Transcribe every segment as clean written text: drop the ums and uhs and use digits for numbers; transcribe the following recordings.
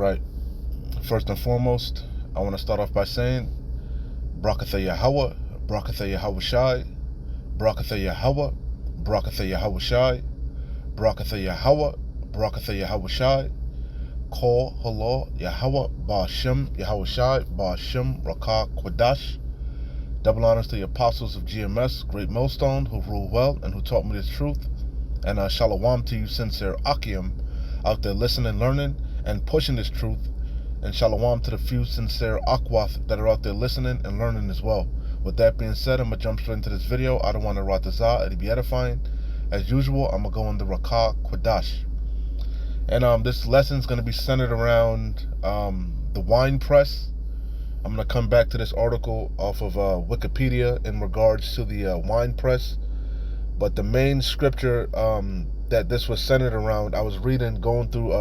Right. First and foremost, I want to start off by saying, Brakatha Yahweh, Brakatha Yahweh Shai, Brakatha Yahweh, Brakatha Yahweh Shai, Brakatha Yahweh, Brakatha Yahweh Shai, Kol Halo Yahweh, Ba'ashem Yahweh Shai, Ba'ashem Rakah Kwadash. Double honors to the apostles of GMS, Great Millstone, who rule well and who taught me this truth. And shalom to you, sincere Akim, out there listening, learning, and pushing this truth. And shalom to the few sincere Akwath that are out there listening and learning as well. With that being said, I'm going to jump straight into this video. I don't want to ratazah, it'll be edifying. As usual, I'm going to go in the Rakah Kwadash. And this lesson is going to be centered around the Winepress. I'm going to come back to this article off of Wikipedia in regards to the Winepress. But the main scripture that this was centered around, I was reading, going through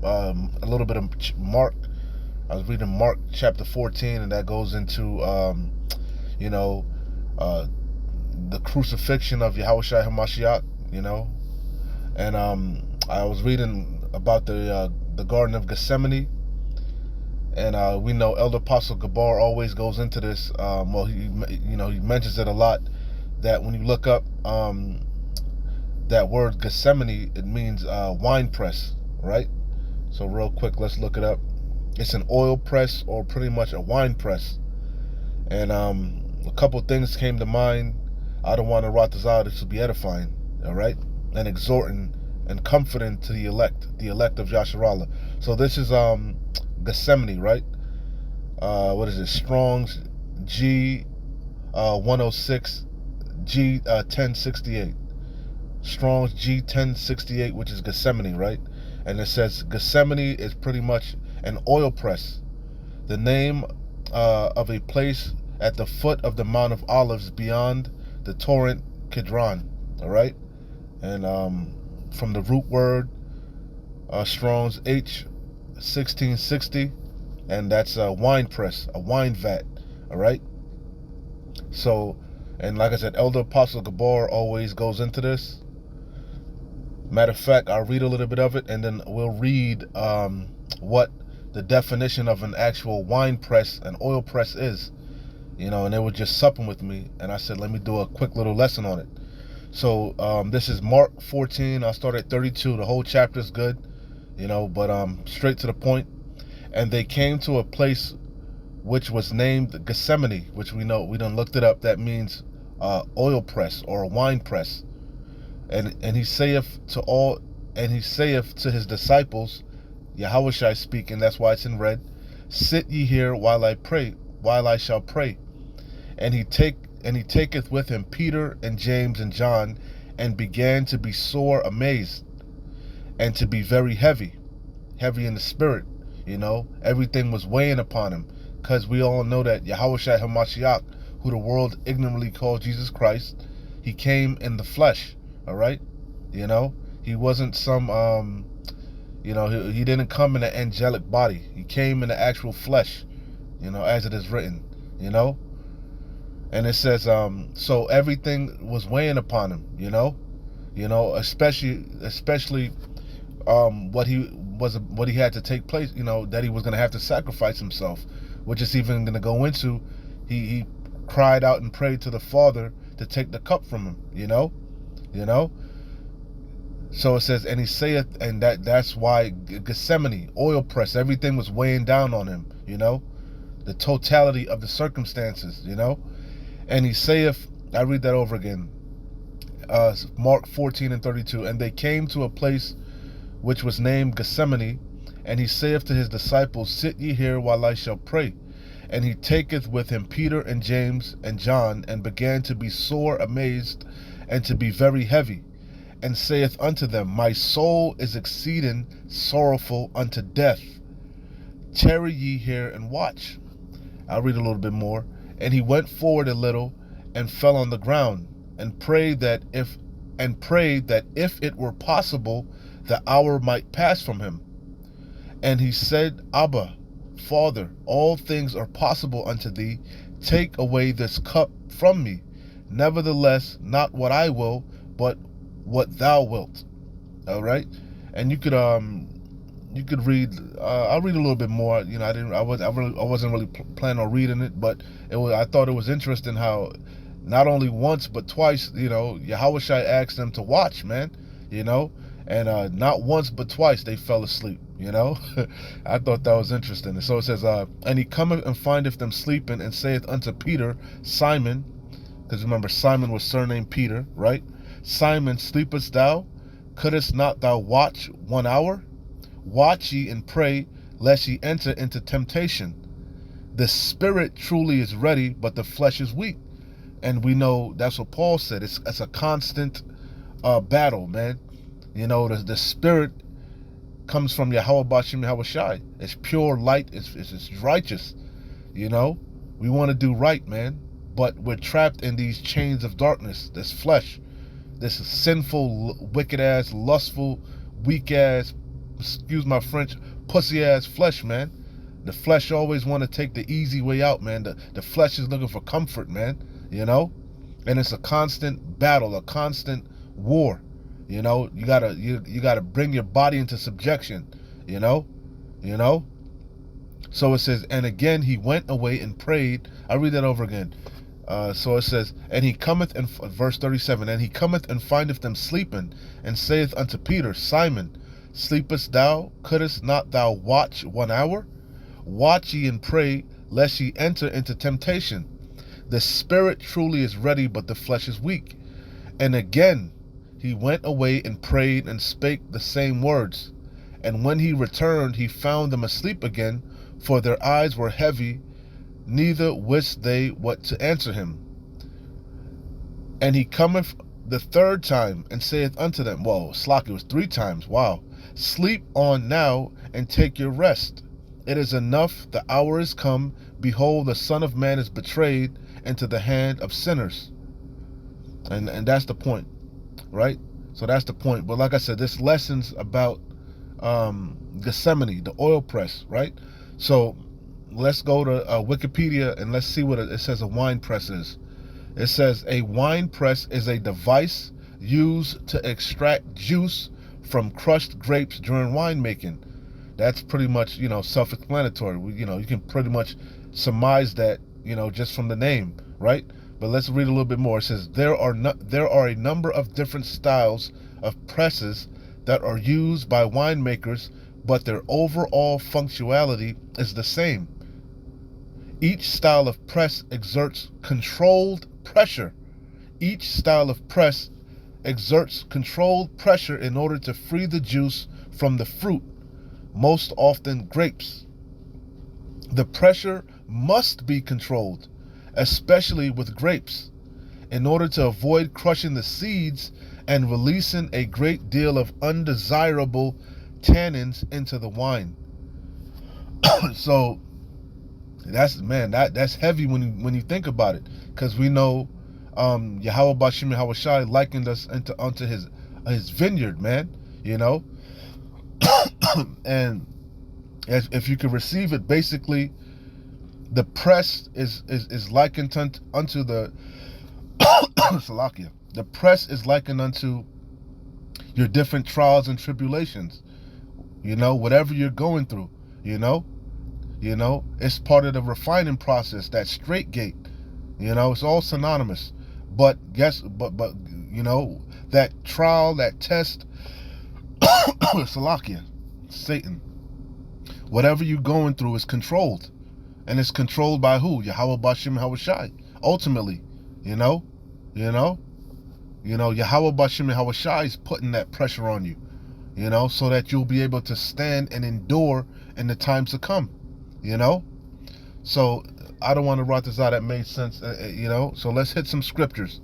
a little bit of Mark. I was reading Mark chapter 14, and that goes into, the crucifixion of Yahushua HaMashiach, And I was reading about the Garden of Gethsemane. And we know Elder Apostle Gabar always goes into this. He mentions it a lot. That when you look up that word Gethsemane, it means wine press, right? So real quick, let's look it up. It's an oil press, or pretty much a wine press. And a couple things came to mind. I don't want to ratazah, this will be edifying, all right? And exhorting and comforting to the elect of Yasharallah. So this is Gethsemane, right? What is it? Strong's G 106 G 1068. Strong's G 1068, which is Gethsemane, right? And it says Gethsemane is pretty much an oil press, the name of a place at the foot of the Mount of Olives beyond the torrent Kidron, all right? And from the root word Strong's H 1660, and that's a wine press, a wine vat, all right? So, and like I said, Elder Apostle Gabar always goes into this. Matter of fact, I'll read a little bit of it, and then we'll read what the definition of an actual wine press, an oil press is. And they were just supping with me, and I said, let me do a quick little lesson on it. So this is Mark 14. I'll start at 32. The whole chapter is good, but straight to the point. And they came to a place which was named Gethsemane, which we know, we done looked it up. That means oil press or a wine press. And he saith to his disciples, Yahushua speaking, that's why it's in red, sit ye here while I shall pray. And he taketh with him Peter and James and John, and began to be sore amazed, and to be very heavy in the spirit. Everything was weighing upon him, because we all know that Yahushua HaMashiach, who the world ignorantly called Jesus Christ, he came in the flesh, all right? He wasn't some, he didn't come in an angelic body. He came in the actual flesh, as it is written, And it says, so everything was weighing upon him, especially what he had to take place, that he was going to have to sacrifice himself, which is even going to go into, he cried out and prayed to the Father to take the cup from him, So it says, and he saith, and that's why Gethsemane, oil press, everything was weighing down on him, the totality of the circumstances, And he saith, I read that over again, Mark 14 and 32, and they came to a place which was named Gethsemane, and he saith to his disciples, sit ye here while I shall pray. And he taketh with him Peter and James and John, and began to be sore amazed, and to be very heavy, and saith unto them, my soul is exceeding sorrowful unto death. Tarry ye here and watch. I'll read a little bit more. And he went forward a little, and fell on the ground, and prayed that if it were possible, the hour might pass from him. And he said, Abba, Father, all things are possible unto thee. Take away this cup from me. Nevertheless, not what I will, but what thou wilt. All right? And you could you could read. I'll read a little bit more. You know, I wasn't really planning on reading it, but I thought it was interesting how not only once but twice, you know, Yahushua asked them to watch, man. You know, and not once but twice they fell asleep. You know, I thought that was interesting. And so it says, and he cometh and findeth them sleeping, and saith unto Peter, Simon, because remember Simon was surnamed Peter, right? Simon, sleepest thou? Couldst not thou watch 1 hour? Watch ye and pray, lest ye enter into temptation. The spirit truly is ready, but the flesh is weak. And we know that's what Paul said. It's a constant battle, man. You know, the spirit comes from Yahweh Bashim Yahweh Shai. It's pure light. It's righteous. You know, we want to do right, man. But we're trapped in these chains of darkness, this flesh, this sinful, wicked-ass, lustful, weak-ass, excuse my French, pussy-ass flesh, man. The flesh always want to take the easy way out, man. The flesh is looking for comfort, man, you know? And it's a constant battle, a constant war. You know, you gotta bring your body into subjection, you know? So it says, and again he went away and prayed. I'll read that over again. So it says, and he cometh, in verse 37, and he cometh and findeth them sleeping, and saith unto Peter, Simon, sleepest thou? Couldst not thou watch 1 hour? Watch ye and pray, lest ye enter into temptation. The spirit truly is ready, but the flesh is weak. And again he went away and prayed and spake the same words. And when he returned, he found them asleep again, for their eyes were heavy, neither wist they what to answer him. And he cometh the third time, and saith unto them, whoa, Slaki was 3 times, wow. Sleep on now, and take your rest. It is enough, the hour is come. Behold, the Son of Man is betrayed into the hand of sinners. And that's the point, right? So that's the point. But like I said, this lessons about Gethsemane, the oil press, right? So let's go to Wikipedia and let's see what it says a wine press is. It says a wine press is a device used to extract juice from crushed grapes during winemaking. That's pretty much, you know, self-explanatory. You know, you can pretty much surmise that, you know, just from the name, right? But let's read a little bit more. It says there are a number of different styles of presses that are used by winemakers, but their overall functionality is the same. Each style of press exerts controlled pressure. Each style of press exerts controlled pressure in order to free the juice from the fruit, most often grapes. The pressure must be controlled, especially with grapes, in order to avoid crushing the seeds and releasing a great deal of undesirable tannins into the wine. So that's heavy when you think about it, because we know Yahweh Bashim Yahweh Shai likened us unto his vineyard, man, you know. And if you can receive it, basically the press is likened unto the Salakia. The press is likened unto your different trials and tribulations, you know, whatever you're going through, you know, it's part of the refining process, that straight gate, you know, it's all synonymous. But you know, that trial, that test, Salakia, Satan, whatever you're going through is controlled. And it's controlled by who? Yahweh Bashim Yahweh Shai. Ultimately, you know, Yahweh Bashim Yahweh Shai is putting that pressure on you, you know, so that you'll be able to stand and endure in the times to come, you know. So I don't want to write this out. That made sense, you know. So let's hit some scriptures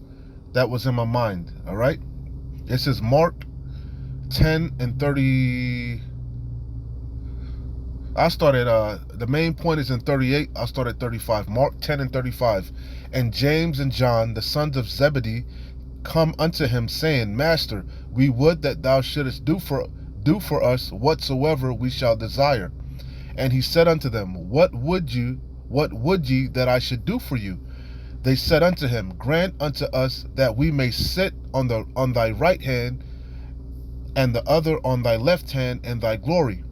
that was in my mind. All right. It says Mark 10 and 30. I started, the main point is in 38. I'll start at 35. Mark 10 and 35. And James and John, the sons of Zebedee, come unto him, saying, Master, we would that thou shouldest do for us whatsoever we shall desire. And he said unto them, What would ye that I should do for you? They said unto him, Grant unto us that we may sit on thy right hand, and the other on thy left hand in thy glory.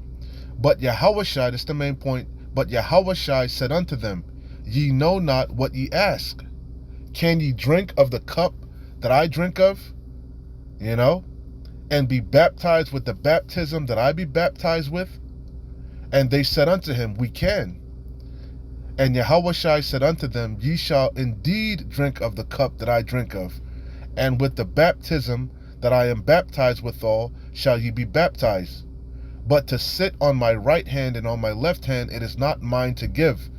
But Yahushua, this is the main point, but Yahushua said unto them, Ye know not what ye ask. Can ye drink of the cup that I drink of? You know? And be baptized with the baptism that I be baptized with? And they said unto him, We can. And Yahushua said unto them, Ye shall indeed drink of the cup that I drink of, and with the baptism that I am baptized withal shall ye be baptized. But to sit on my right hand and on my left hand it is not mine to give,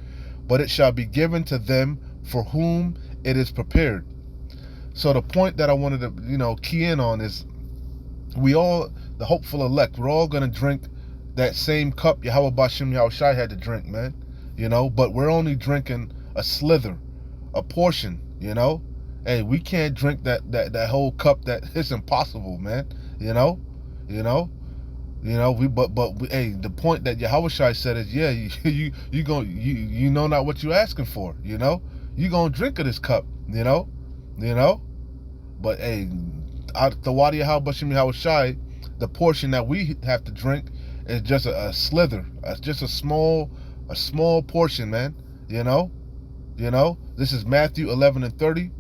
but it shall be given to them for whom it is prepared. So the point that I wanted to, key in on is we all, the hopeful elect, we're all going to drink that same cup Yahweh Bashem Yahushai had to drink, man. But we're only drinking a slither, a portion, Hey, we can't drink that whole cup. That it's impossible, man. Hey, the point that Yahushai said is, yeah, you know not what you're asking for, you gonna drink of this cup, but hey, out the Wadi Yahushai, the portion that we have to drink is just a slither. It's just a small portion, man. This is Matthew 11:30.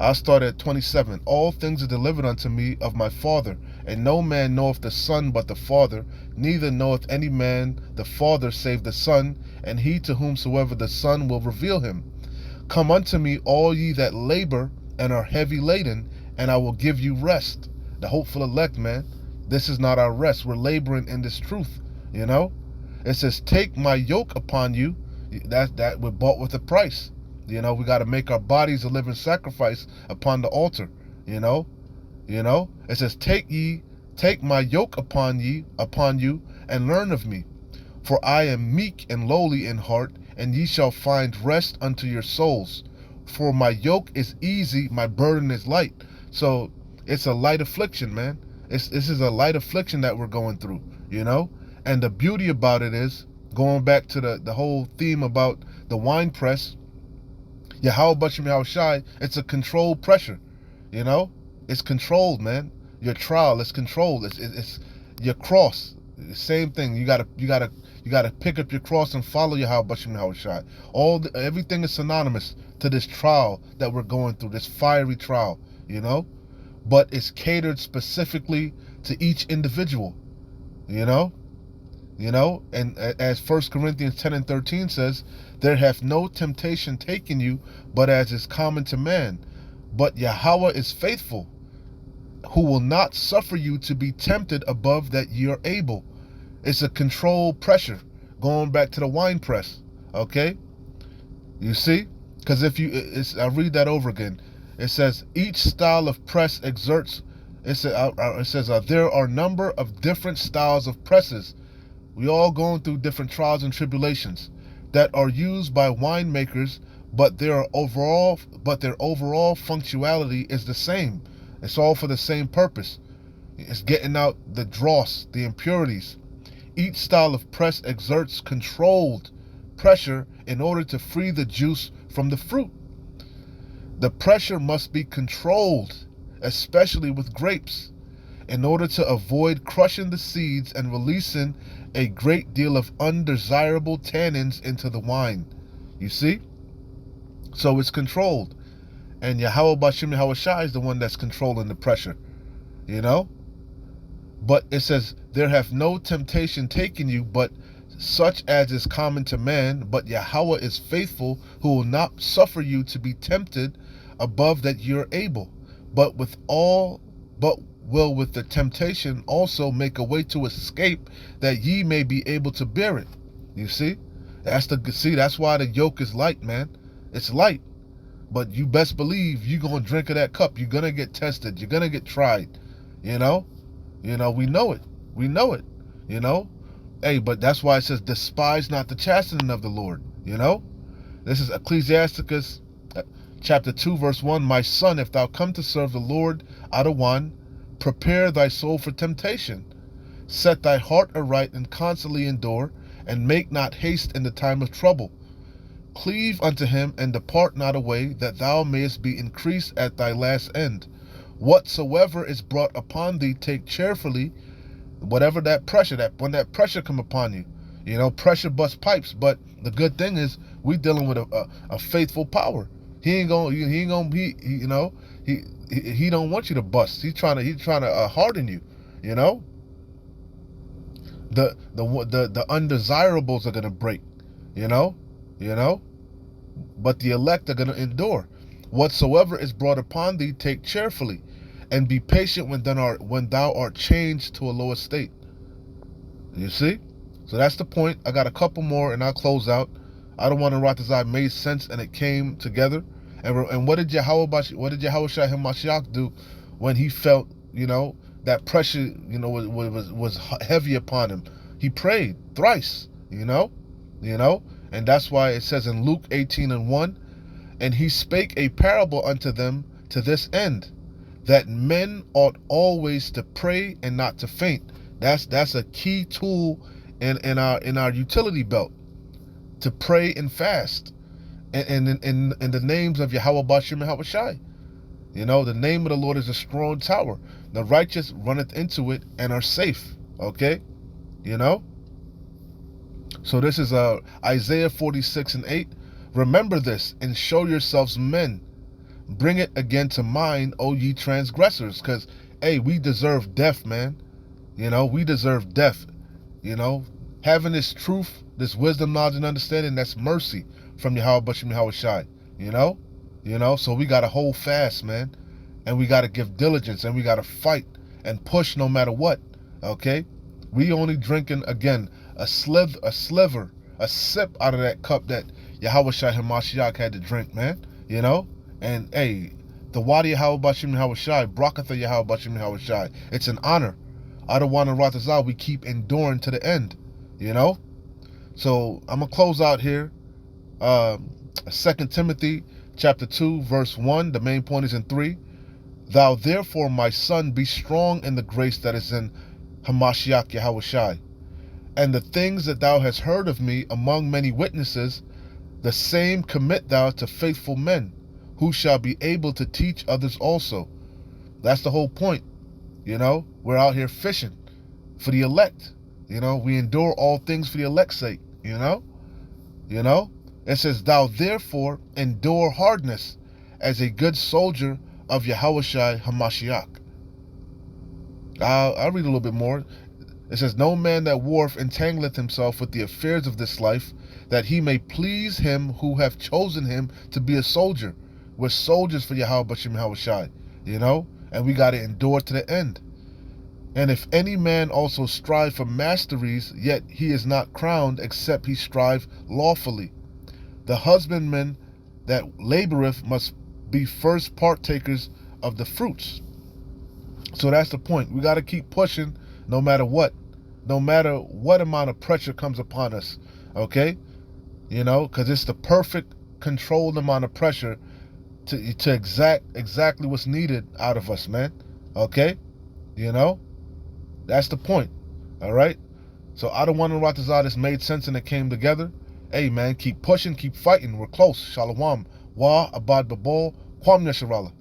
I'll start at 27. All things are delivered unto me of my Father, and no man knoweth the Son but the Father, neither knoweth any man the Father save the Son, and he to whomsoever the Son will reveal him. Come unto me, all ye that labor and are heavy laden, and I will give you rest. The hopeful elect, man. This is not our rest. We're laboring in this truth, It says, take my yoke upon you. That we're bought with a price. We got to make our bodies a living sacrifice upon the altar. It says, take my yoke upon you, and learn of me. For I am meek and lowly in heart, and ye shall find rest unto your souls. For my yoke is easy, my burden is light. So it's a light affliction, man. This is a light affliction that we're going through, And the beauty about it is, going back to the whole theme about the wine press, Yahweh Bashem Yahushai, it's a controlled pressure, It's controlled, man. Your trial is controlled. It's your cross. Same thing. You gotta pick up your cross and follow Yahweh Bashem Yahushai. Everything is synonymous to this trial that we're going through, this fiery trial, But it's catered specifically to each individual, And as 1 Corinthians 10:13 says, there hath no temptation taken you, but as is common to man. But Yahweh is faithful, who will not suffer you to be tempted above that ye are able. It's a controlled pressure, going back to the wine press, okay? You see? Because I read that over again. It says, each style of press exerts, it says, there are a number of different styles of presses. We all going through different trials and tribulations that are used by winemakers, but their overall functionality is the same. It's all for the same purpose. It's getting out the dross, the impurities. Each style of press exerts controlled pressure in order to free the juice from the fruit. The pressure must be controlled, especially with grapes, in order to avoid crushing the seeds and releasing a great deal of undesirable tannins into the wine. You see? So it's controlled. And Yahweh Bashem Yahushai is the one that's controlling the pressure. But it says, there hath no temptation taken you, but such as is common to man. But Yahweh is faithful, who will not suffer you to be tempted above that you're able, but will with the temptation also make a way to escape, that ye may be able to bear it. You see? That's why the yoke is light, man. It's light. But you best believe you're going to drink of that cup. You're going to get tested. You're going to get tried. We know it. We know it. Hey, but that's why it says, despise not the chastening of the Lord. This is Ecclesiasticus chapter 2, verse 1. My son, if thou come to serve the Lord out of one, prepare thy soul for temptation. Set thy heart aright and constantly endure, and make not haste in the time of trouble. Cleave unto him, and depart not away, that thou mayest be increased at thy last end. Whatsoever is brought upon thee, take cheerfully, Whatever that pressure, when that pressure come upon you, pressure busts pipes. But the good thing is we dealing with a faithful power. He ain't gonna he don't want you to bust. He's trying to harden you. The undesirables are gonna break. you know, you know. But the elect are going to endure. Whatsoever is brought upon thee, take cheerfully, and be patient when thou art changed to a lower state. You see? So that's the point. I got a couple more, and I'll close out. I don't want to rot this. I made sense, and it came together. And what did Yahushua HaMashiach do when he felt, that pressure, was heavy upon him? He prayed thrice, and that's why it says in Luke 18:1, and he spake a parable unto them to this end, that men ought always to pray and not to faint. That's a key tool in our utility belt, to pray and fast, and in the names of Yahweh Bashim and Yahushai. The name of the Lord is a strong tower. The righteous runneth into it and are safe. Okay, So this is Isaiah 46:8. Remember this and show yourselves men. Bring it again to mind, O ye transgressors, because we deserve death, man. We deserve death. Having this truth, this wisdom, knowledge, and understanding, that's mercy from Yahweh Bashim Yahushai. So we gotta hold fast, man, and we gotta give diligence, and we gotta fight and push no matter what. Okay, we only drinking again a sip out of that cup that Yahushua HaMashiach had to drink, man. And the Wadi Yahweh Bashim Yahushai, Brakatha Yahweh Bashim Yahushai. It's an honor. I don't want to rot this out. We keep enduring to the end. So I'm gonna close out here. 2 Timothy chapter 2, verse 1. The main point is in 3. Thou therefore, my son, be strong in the grace that is in Hamashiach Yahushai. And the things that thou hast heard of me among many witnesses, the same commit thou to faithful men, who shall be able to teach others also. That's the whole point. We're out here fishing for the elect. We endure all things for the elect's sake. It says, thou therefore endure hardness as a good soldier of Yahushua HaMashiach. I'll read a little bit more. It says, no man that warreth entangleth himself with the affairs of this life, that he may please him who hath chosen him to be a soldier. We're soldiers for Yahweh Bashim Yahushai, and we got to endure to the end. And if any man also strive for masteries, yet he is not crowned, except he strive lawfully. The husbandman that laboreth must be first partakers of the fruits. So that's the point. We got to keep pushing no matter what amount of pressure comes upon us. Okay? Because it's the perfect controlled amount of pressure to exactly what's needed out of us, man. Okay? That's the point. All right? So I don't want to rot this out. It's made sense and it came together. Hey, man, keep pushing, keep fighting. We're close. Shalom. Wa abad babol. Kwam Yasharallah.